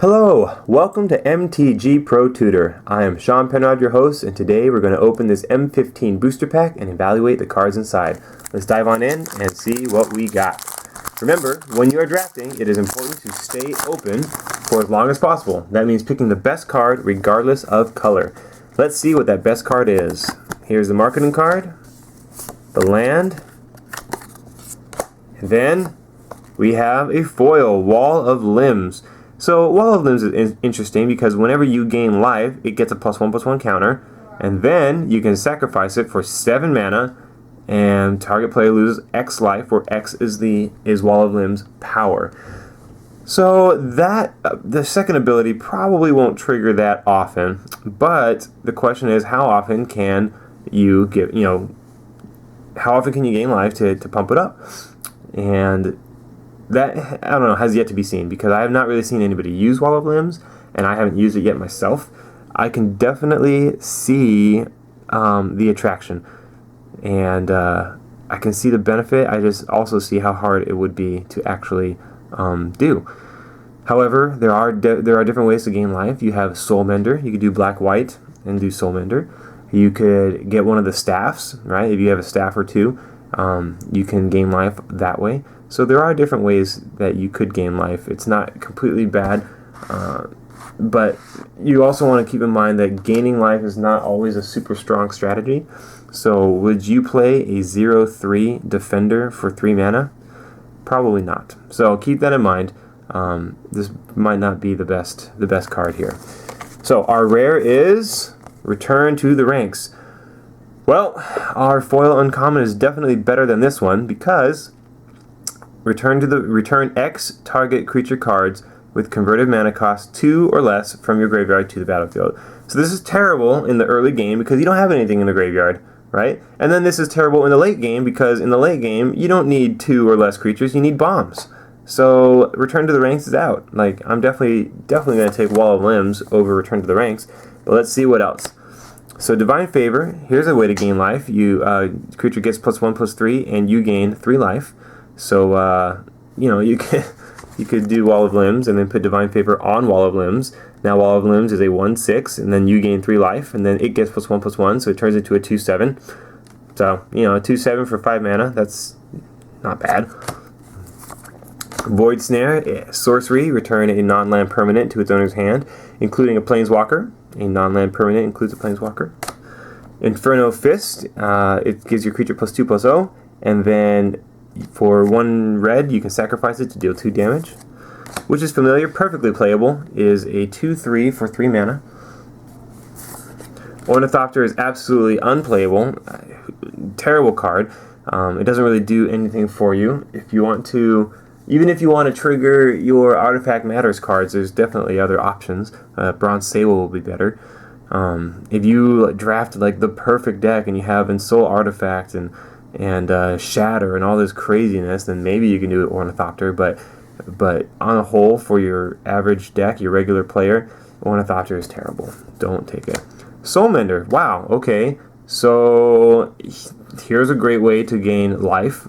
Hello, welcome to MTG Pro Tutor. I am Sean Penrod, your host, and today we're going to open this M15 booster pack and evaluate the cards inside. Let's dive on in and see what we got. Remember, when you are drafting, it is important to stay open for as long as possible. That means picking the best card regardless of color. Let's see what that best card is. Here's the marketing card, the land, and then we have a foil, Wall of Limbs. So Wall of Limbs is interesting because whenever you gain life, it gets a +1/+1 counter, and then you can sacrifice it for 7 mana, and target player loses X life, where X is Wall of Limbs power. So that the second ability probably won't trigger that often, but the question is, how often can you how often can you gain life to pump it up? And that, I don't know, has yet to be seen, because I have not really seen anybody use Wall of Limbs, and I haven't used it yet myself. I can definitely see the attraction, and I can see the benefit. I just also see how hard it would be to actually do. However, there are different ways to gain life. You have Soul Mender. You could do black-white and do Soul Mender. You could get one of the staffs, right? If you have a staff or two, you can gain life that way. So there are different ways that you could gain life. It's not completely bad, but you also want to keep in mind that gaining life is not always a super strong strategy. So would you play a 0/3 defender for 3 mana? Probably not. So keep that in mind. This might not be the best card here. So our rare is Return to the Ranks. Well, our foil uncommon is definitely better than this one, because return X target creature cards with converted mana cost 2 or less from your graveyard to the battlefield. So this is terrible in the early game because you don't have anything in the graveyard, right? And then this is terrible in the late game because in the late game you don't need 2 or less creatures, you need bombs. So Return to the Ranks is out. Like, I'm definitely going to take Wall of Limbs over Return to the Ranks, but let's see what else. So Divine Favor, here's a way to gain life. Creature gets +1/+3 and you gain 3 life. So, you could do Wall of Limbs and then put Divine Favor on Wall of Limbs. Now Wall of Limbs is a 1/6, and then you gain 3 life, and then it gets +1/+1, so it turns into a 2/7. So, a 2/7 for 5 mana, that's not bad. Void Snare, sorcery, return a non-land permanent to its owner's hand, including a Planeswalker. A non-land permanent includes a Planeswalker. Inferno Fist, it gives your creature +2/+0, and then for 1 red, you can sacrifice it to deal 2 damage. Which is familiar, perfectly playable, is a 2/3 for 3 mana. Ornithopter is absolutely unplayable. Terrible card. It doesn't really do anything for you. Even if you want to trigger your Artifact Matters cards, there's definitely other options. Bronze Sable will be better. If you draft like the perfect deck and you have Ensoul Artifact and Shatter and all this craziness, then maybe you can do Ornithopter, but on a whole, for your average deck, your regular player, Ornithopter is terrible. Don't take it. Soul Mender, wow, okay. So here's a great way to gain life.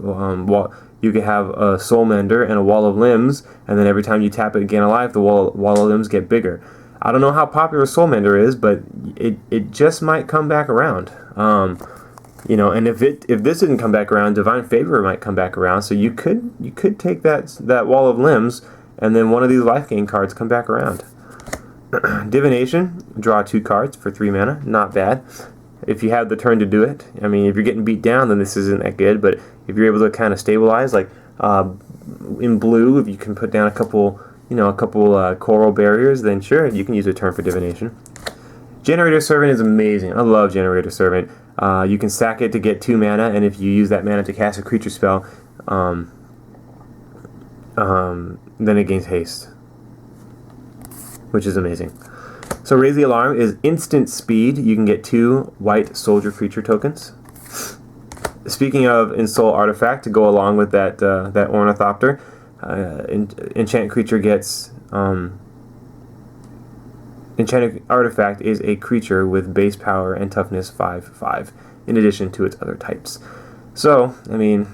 You can have a Soul Mender and a Wall of Limbs, and then every time you tap it and gain a life, the wall of limbs get bigger. I don't know how popular Soul Mender is, but it just might come back around. And if this didn't come back around, Divine Favor might come back around. So you could take that Wall of Limbs, and then one of these life gain cards come back around. Divination, draw 2 cards for 3 mana, not bad. If you have the turn to do it. I mean, if you're getting beat down, then this isn't that good. But if you're able to kind of stabilize, like in blue, if you can put down a couple coral barriers, then sure, you can use a turn for Divination. Generator Servant is amazing. I love Generator Servant. You can sack it to get 2 mana, and if you use that mana to cast a creature spell, then it gains haste, which is amazing. So Raise the Alarm is instant speed. You can get 2 white soldier creature tokens. Speaking of Ensoul Artifact, to go along with that Ornithopter, Enchant Creature gets... Enchanted Artifact is a creature with base power and toughness 5/5, in addition to its other types. So, I mean,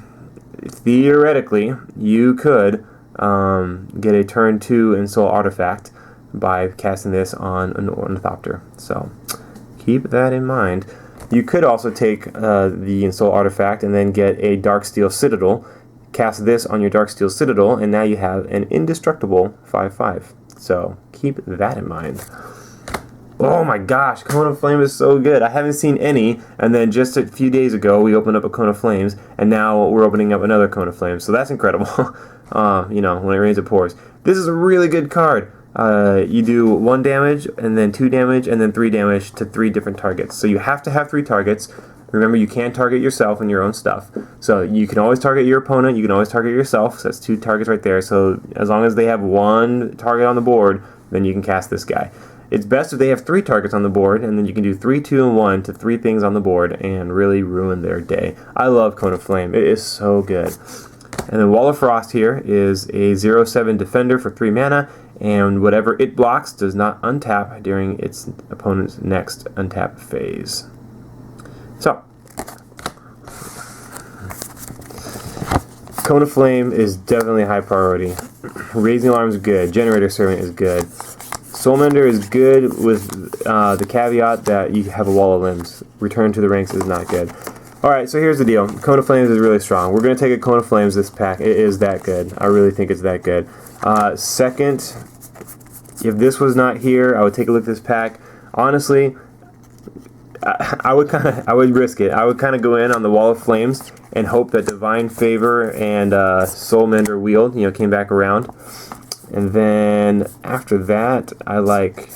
theoretically, you could get a turn 2 Ensoul Artifact, by casting this on an Ornithopter. So keep that in mind. You could also take the Install Artifact and then get a Darksteel Citadel, cast this on your Darksteel Citadel, and now you have an indestructible 5/5. So keep that in mind. Oh my gosh, Cone of Flame is so good. I haven't seen any, and then just a few days ago we opened up a Cone of Flames, and now we're opening up another Cone of Flames. So that's incredible. You know, when it rains it pours. This is a really good card. You do 1 damage, and then 2 damage, and then 3 damage to 3 different targets. So you have to have 3 targets. Remember, you can target yourself and your own stuff. So you can always target your opponent, you can always target yourself. So that's 2 targets right there. So as long as they have 1 target on the board, then you can cast this guy. It's best if they have 3 targets on the board, and then you can do 3, 2, and 1 to 3 things on the board and really ruin their day. I love Cone of Flame. It is so good. And then Wall of Frost here is a 0/7 defender for 3 mana, and whatever it blocks does not untap during its opponent's next untap phase. So, Cone of Flame is definitely a high priority. Raising Alarm is good. Generator Servant is good. Soulmender is good with the caveat that you have a Wall of Limbs. Return to the Ranks is not good. Alright, so here's the deal. Cone of Flames is really strong. We're going to take a Cone of Flames this pack. It is that good. I really think it's that good. Second, if this was not here, I would take a look at this pack. Honestly, I would risk it. I would kind of go in on the Wall of Flames and hope that Divine Favor and Soulmender Wield, came back around. And then after that, I like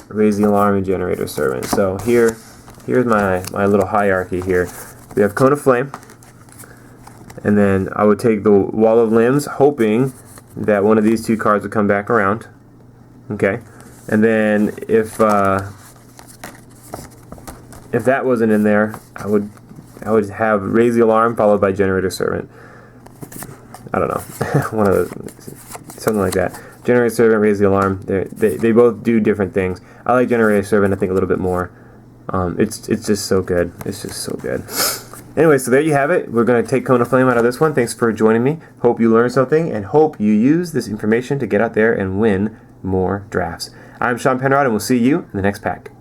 Raise the Alarm and Generator Servant. So here's my little hierarchy here. We have Cone of Flame, and then I would take the Wall of Limbs, hoping that one of these 2 cards would come back around. Okay, and then if that wasn't in there, I would have Raise the Alarm followed by Generator Servant. I don't know, one of those, something like that. Generator Servant, Raise the Alarm. They both do different things. I like Generator Servant, I think, a little bit more. It's just so good. It's just so good. Anyway, so there you have it. We're going to take Cone of Flame out of this one. Thanks for joining me. Hope you learned something, and hope you use this information to get out there and win more drafts. I'm Sean Penrod, and we'll see you in the next pack.